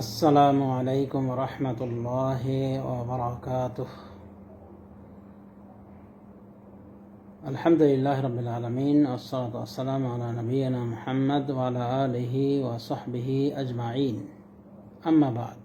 আসসালামু আলাইকুম রহমতুল্লাহি ওয়া বারাকাতুহ। আলহামদুলিল্লাহ রাব্বিল আলামিন ওয়াসসালাতু ওয়াসসালামু আলা নবিয়িনা মুহাম্মদ ওয়া আলা আলিহি ওয়া সাহবিহি আজমাইন। আম্মা বাদ।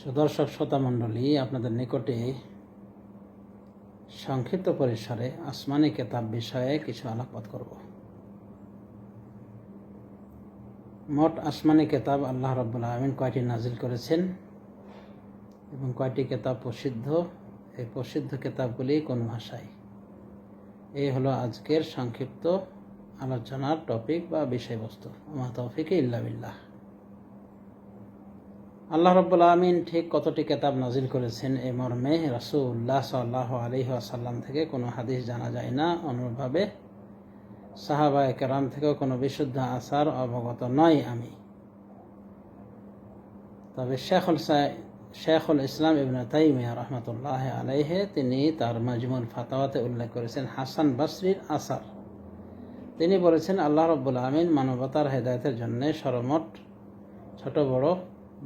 সুদর্শক শ্রোতা মণ্ডলী, আপনাদের নিকটে সংক্ষিপ্ত পরিসরে আসমানি কিতাব বিষয়ে কিছু আলোকপাত করব। মোট আসমানি কিতাব আল্লাহ রাব্বুল আলামিন কয়টি নাজিল করেছেন এবং কয়টি কিতাব প্রসিদ্ধ, এই প্রসিদ্ধ কিতাবগুলি কোন ভাষায়, এই হলো আজকের সংক্ষিপ্ত আলোচনার টপিক বা বিষয়বস্তু। আমা তৌফিকে ইল্লা বিল্লাহ। আল্লাহ রাব্বুল আলামিন ঠিক কতটি কিতাব নাজিল করেছেন এই মর্মে রাসূলুল্লাহ সাল্লাল্লাহু আলাইহি ওয়াসাল্লাম থেকে কোনো হাদিস জানা যায় না। অনুরূপভাবে সাহাবায়ে কেরাম থেকেও কোনো বিশুদ্ধ আসার অবগত নয় আমি। তবে শেখুল ইসলাম ইবনে তাইমিয়া রহমতুল্লাহ আলাইহি তিনি তার মাজমুল ফাতাওয়াতে উল্লেখ করেছেন হাসান বসরির আসার। তিনি বলেছেন, আল্লাহ রাব্বুল আলামিন মানবতার হেদায়েতের জন্য সর্বমোট ছোট বড়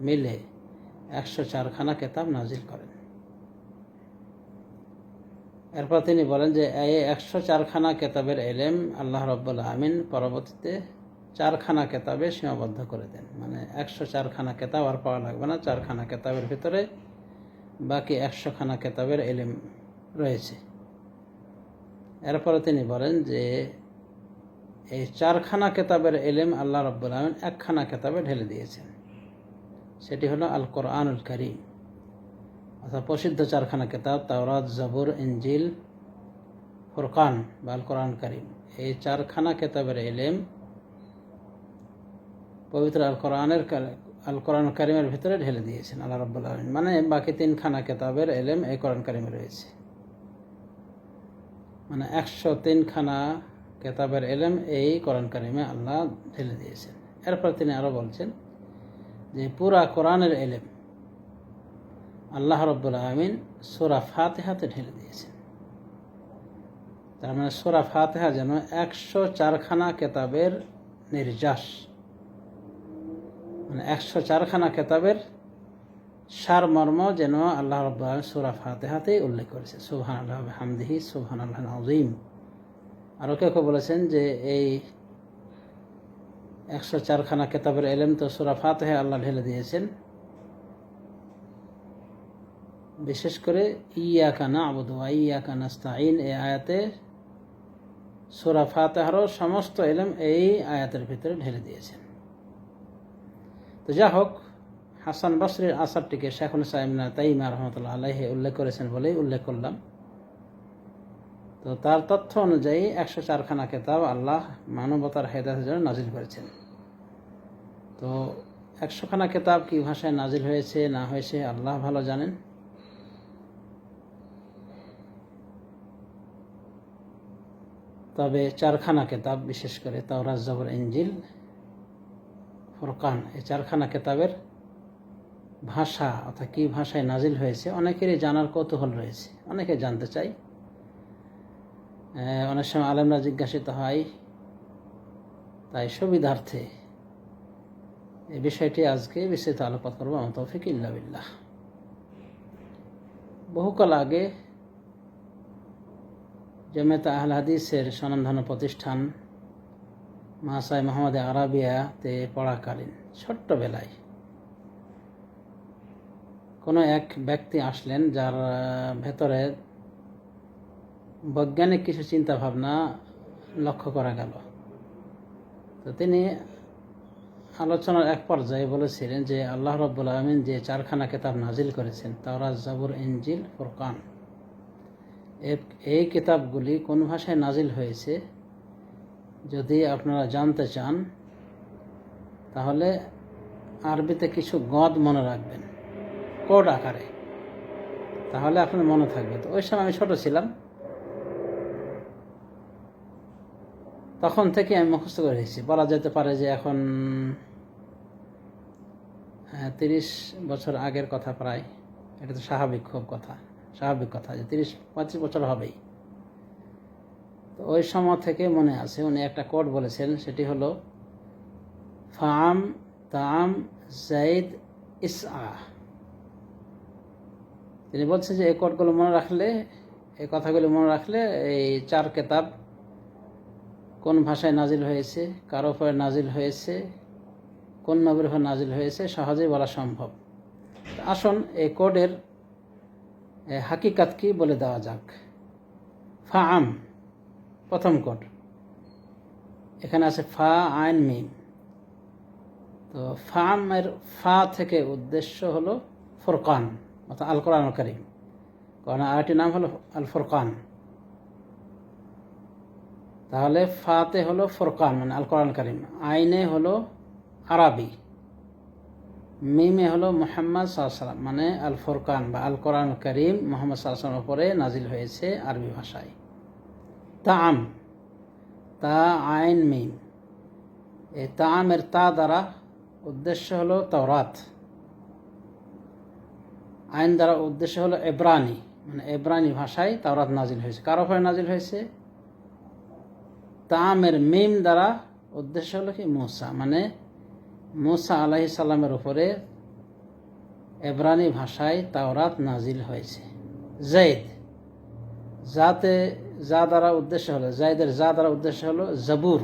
মিলে 104খানা কিতাব নাজিল করেন। এরপর তিনি বলেন যে এই 104খানা কিতাবের ইলম আল্লাহ রাব্বুল আলামিন পরবর্তীতে 4খানা কিতাবে সীমাবদ্ধ করে দেন। মানে 104খানা কিতাব আর পাওয়া লাগবে না, 4খানা কিতাবের ভিতরে বাকি 100খানা কিতাবের ইলম রয়েছে। এরপরে তিনি বলেন যে এই 4খানা কিতাবের ইলম আল্লাহ রাব্বুল আলামিন 1খানা কিতাবে ঢেলে দিয়েছেন, সেটি হলো আল কোরআনুল কারীম। অর্থাৎ প্রসিদ্ধ 4খানা কিতাব তাওরাত, জাবুর, ইনজিল, ফুরকান বা আল কোরআন কারীম, এই 4খানা কিতাবের ইলম পবিত্র আল কোরআন কারীমের ভিতরে ঢেলে দিয়েছেন আল্লাহ রাব্বুল আলামিন। মানে বাকি 3খানা কিতাবের ইলম এই কোরআন কারীমে রয়েছে। মানে 103খানা কিতাবের ইলম এই কোরআন কারীমে আল্লাহ ঢেলে দিয়েছেন। এরপর তিনি আরো বলছেন যে পুরা কোরআনের ইলম আল্লাহ রাব্বুল আলামিন সূরা ফাতিহাতে ঢেলে দিয়েছেন। তার মানে সূরা ফাতিহা যেন 104খানা কিতাবের নির্যাস, মানে 104খানা কিতাবের সারমর্ম যেন আল্লাহ রাব্বুল আলামিন সূরা ফাতিহাতেই উল্লেখ করেছে। সুবহানাল্লাহি ওয়া বিহামদিহি সুবহানাল্লাহিল আযীম। আরো কেউ বলেছেন যে এই 104খানা কিতাবের ইলম তো সূরা ফাতিহায় আল্লাহ ঢেলে দিয়েছেন, বিশেষ করে ইয়াকা না'বুদু ওয়া ইয়াকা নাস্তাঈন এই আয়াতে সূরা ফাতিহারও সমস্ত ইলম এই আয়াতের ভিতরে ঢেলে দিয়েছেন। তো যা হোক, হাসান বসরির আসারটিকে শেখুল ইসলাম ইবনে তাইমিয়া রাহমাতুল্লাহ আলাইহি উল্লেখ করেছেন বলেই উল্লেখ করলাম। তো তার তথ্য অনুযায়ী 104খানা কিতাব আল্লাহ মানবতার হেদায়েতের জন্য নাজিল করেছেন। তো 100খানা কিতাব কি ভাষায় নাজিল হয়েছে না হয়েছে আল্লাহ ভালো জানেন। তবে 4খানা কিতাব, বিশেষ করে তাওরাত, জাবুর, ইনজিল, ফুরকান, এই 4খানা কিতাবের ভাষা অর্থাৎ কি ভাষায় নাজিল হয়েছে অনেকেরই জানার কৌতূহল রয়েছে, অনেকে জানতে চাই। অনেক সময় আলেমরা জিজ্ঞাসিত হয়, তাই সুবিধার্থে এই বিষয়টি আজকে বিস্তারিত আলোকপাত করবো। আমা তৌফিক ইল্লা বিল্লাহ। বহুকাল আগে জামিয়াত আহলে হাদিসের স্বনামধন্য প্রতিষ্ঠান মাসায় মুহাম্মদ আরাবিয়াতে পড়াকালীন ছোট্টবেলায় কোনো এক ব্যক্তি আসলেন যার ভেতরে বৈজ্ঞানিক কিছু চিন্তা ভাবনা লক্ষ্য করা গেল। তো তিনি আলোচনার এক পর্যায়ে বলেছিলেন যে আল্লাহ রাব্বুল আলামিন যে 4খানা কিতাব নাজিল করেছেন তাওরাত, জাবুর, ইনজিল, ফুরকান, এই কিতাবগুলি কোন ভাষায় নাজিল হয়েছে যদি আপনারা জানতে চান তাহলে আরবিতে কিছু গদ মনে রাখবেন কোড আকারে, তাহলে আপনার মনে থাকবে। তো ওই সময় আমি ছোট ছিলাম, তখন থেকে আমি মুখস্থ করে রেখেছি। বলা যেতে পারে যে এখন 30 বছর আগের কথা প্রায়। এটা তো স্বাভাবিক কথা যে 30-35 বছর হবেই। তো ওই সময় থেকে মনে আছে উনি একটা কোড বলেছেন, সেটি হলো ফাআম, তাআম, যাইদ, ইসআ। তিনি বলছেন যে এই কোডগুলো মনে রাখলে, এই কথাগুলো মনে রাখলে এই 4 কেতাব কোন ভাষায় নাজিল হয়েছে, কার উপরে নাজিল হয়েছে, কোন নবীর উপর নাজিল হয়েছে সহজেই বলা সম্ভব। আসুন এই কোডের হাকিকাত কি বলে দেওয়া যাক। ফাআম প্রথম কোড, এখানে আছে ফা আইন মিম। তো ফাআমের ফা থেকে উদ্দেশ্য হলো ফুরকান, অর্থাৎ আল কোরআন কারীম। কারণ আরেকটি নাম হলো আল ফুরকান। তাহলে ফাতে হলো ফুরকান মানে আল কোরআন কারীম, আইনে হলো আরবি, মিমে হলো মুহাম্মদ সাল্লাল্লাহু আলাইহি ওয়াসাল্লাম মানে আল ফুরকান বা আল কোরআন কারীম মুহাম্মদ সাল্লাল্লাহু আলাইহি ওয়াসাল্লামের উপরে নাজিল হয়েছে আরবি ভাষায়। তাআম, তা আইন মিম। এই তাআমের তা দ্বারা উদ্দেশ্য হলো তাওরাত, আইন দ্বারা উদ্দেশ্য হলো এব্রানি মানে এব্রানি ভাষায় তাওরাত নাজিল হয়েছে। কার উপরে নাজিল হয়েছে? তাআমের মিম দ্বারা উদ্দেশ্য হলো কি মূসা মানে মূসা আলাইহিস সালামের উপরে এব্রানি ভাষায় তাওরাত নাজিল হয়েছে। যায়েদ, যাতে যা দ্বারা উদ্দেশ্য হলো, যায়েদের যা দ্বারা উদ্দেশ্য হলো জাবুর।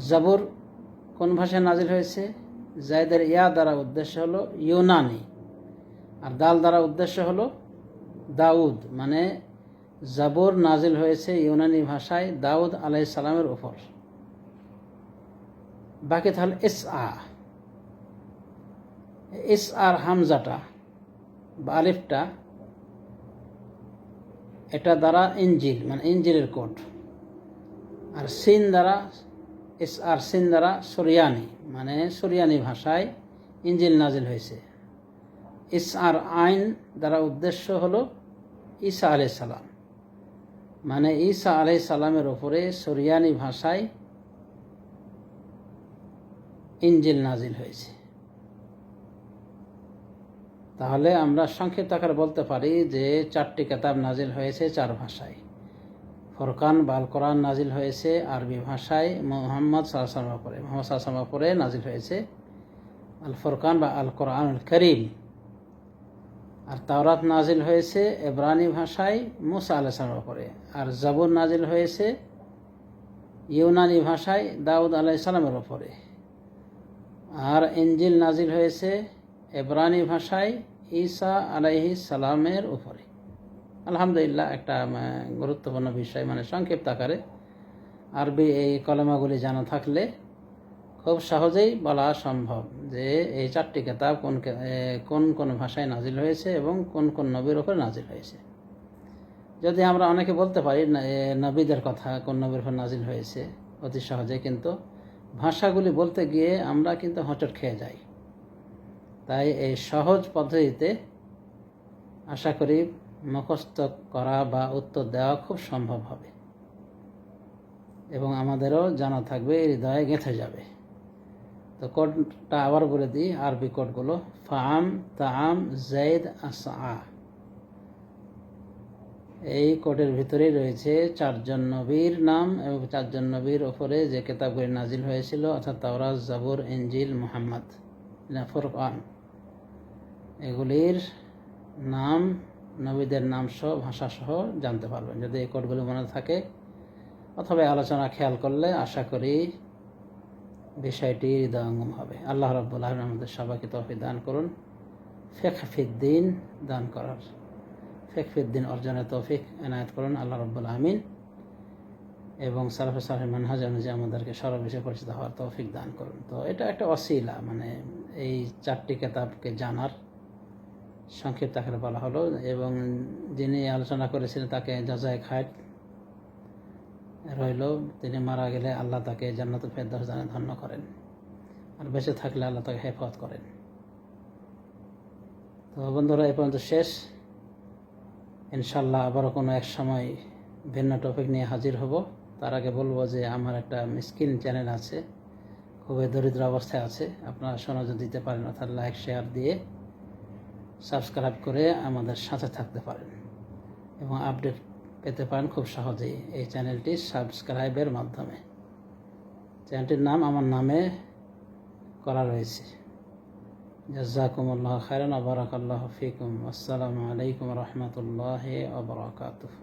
জাবুর কোন ভাষায় নাজিল হয়েছে? যায়েদের ইয়া দ্বারা উদ্দেশ্য হলো ইউনানি, আর দাল দ্বারা উদ্দেশ্য হলো দাউদ মানে জাবুর নাজিল হয়েছে ইউনানি ভাষায় দাউদ আলাইহিস সালামের উপর। বাকি তাহলে ইসআ, ইসআর হামজাটা বা আলিফটা, এটা দ্বারা ইনজিল মানে ইনজিলের কোড। আর সিন দ্বারা ইসআর সিন দ্বারা সুরিয়ানি মানে সুরিয়ানি ভাষায় ইনজিল নাজিল হয়েছে। ইসআর আইন দ্বারা উদ্দেশ্য হলো ঈসা আলাইহিস সালাম মানে ঈসা আলাইহিস সালামের উপরে সুরিয়ানি ভাষায় ইনজিল নাজিল হয়েছে। তাহলে আমরা সংক্ষিপ্ত আকারে বলতে পারি যে 4টি কিতাব নাজিল হয়েছে 4 ভাষায়। ফুরকান বা আল কোরআন নাজিল হয়েছে আরবি ভাষায় মুহাম্মদ সাল্লাল্লাহু আলাইহি ওয়াসাল্লামের উপরে, মুহাম্মদ সাল্লাল্লাহু আলাইহি ওয়াসাল্লামের উপরে নাজিল হয়েছে আল ফুরকান বা আল কোরআনুল কারীম। আর তাওরাত নাজিল হয়েছে এব্রানি ভাষায় মূসা আলাইহিস সালামের উপরে। আর জাবুর নাজিল হয়েছে ইউনানি ভাষায় দাউদ আলাইহিস সালামের উপরে। আর ইনজিল নাজিল হয়েছে এব্রানি ভাষায় ঈসা আলাইহিস সালামের উপরে। আলহামদুলিল্লাহ, একটা গুরুত্বপূর্ণ বিষয় মানে সংক্ষিপ্ত আকারে আরবি এই কলেমাগুলি জানা থাকলে খুব সহজেই বলা সম্ভব যে এই 4টি কিতাব কোন কোন ভাষায় নাজিল হয়েছে এবং কোন কোন নবীর উপর নাজিল হয়েছে। যদি আমরা অনেকে বলতে পারি নবীদের কথা কোন নবীর উপর নাজিল হয়েছে অতি সহজে, কিন্তু ভাষাগুলি বলতে গিয়ে আমরা কিন্তু হোঁচট খেয়ে যাই। তাই এই সহজ পদ্ধতিতে আশা করি মুখস্থ করা বা উত্তর দেওয়া খুব সম্ভব হবে এবং আমাদেরও জানা থাকবে, হৃদয়ে গেঁথে যাবে। তো কোডটা আবার বলে দিই, আরবি কোডগুলো ফাআম, তাআম, যায়েদ, আসআ। এই কোডের ভিতরেই রয়েছে 4 জন নবীর নাম এবং 4 জন নবীর ওপরে যে কিতাবগুলি নাজিল হয়েছিল, অর্থাৎ তাওরাত, জাবুর, ইনজিল, মুহাম্মদ, ফুরকান। এগুলির নাম, নবীদের নাম সহ ভাষা সহ জানতে পারবেন যদি এই কোডগুলি মনে থাকে, অথবা আলোচনা খেয়াল করলে আশা করি বিষয়টি হৃদয়ঙ্গম হবে। আল্লাহ রাব্বুল আলামিন আমাদের সবাইকে তৌফিক দান করুন, ফিকহ ফিদ্দিন দান করার, ফিকহ ফিদ্দিন অর্জনের তৌফিক এনায়েত করুন আল্লাহ রাব্বুল আলামিন, এবং সালাফে সালেহ মানহাজ অনুযায়ী আমাদেরকে সর্ববিষয়ে পরিচিত হওয়ার তৌফিক দান করুন। তো এটা একটা ওসিলা মানে এই 4টি কিতাবকে জানার সংক্ষিপ্ত আকারে বলা হলো, এবং যিনি আলোচনা করেছিলেন তাকে জাযায়ে খায়ের রইল। তিনি মারা গেলে আল্লাহ তাকে জান্নাতুল ফেরদাউস দানে ধন্য করেন, আর বেঁচে থাকলে আল্লাহ তাকে হেফাজত করেন। তো বন্ধুরা, এই পর্যন্ত শেষ। ইনশাল্লাহ আবারও কোনো এক সময় ভিন্ন টপিক নিয়ে হাজির হব। তার আগে বলবো যে আমার একটা মিসকিন চ্যানেল আছে, খুবই দরিদ্র অবস্থায় আছে, আপনারা সনজর দিতে পারেন, অর্থাৎ লাইক শেয়ার দিয়ে সাবস্ক্রাইব করে আমাদের সাথে থাকতে পারেন এবং আপডেট পেতে পারেন খুব সহজেই এই চ্যানেলটি সাবস্ক্রাইবের মাধ্যমে। চ্যানেলটির নাম আমার নামে করা রয়েছে। জাযাকুমুল্লাহু খাইরান ওয়া বারাকাল্লাহু ফিকুম। আসসালামু আলাইকুম ওয়া রাহমাতুল্লাহি ওয়া বারাকাতুহু।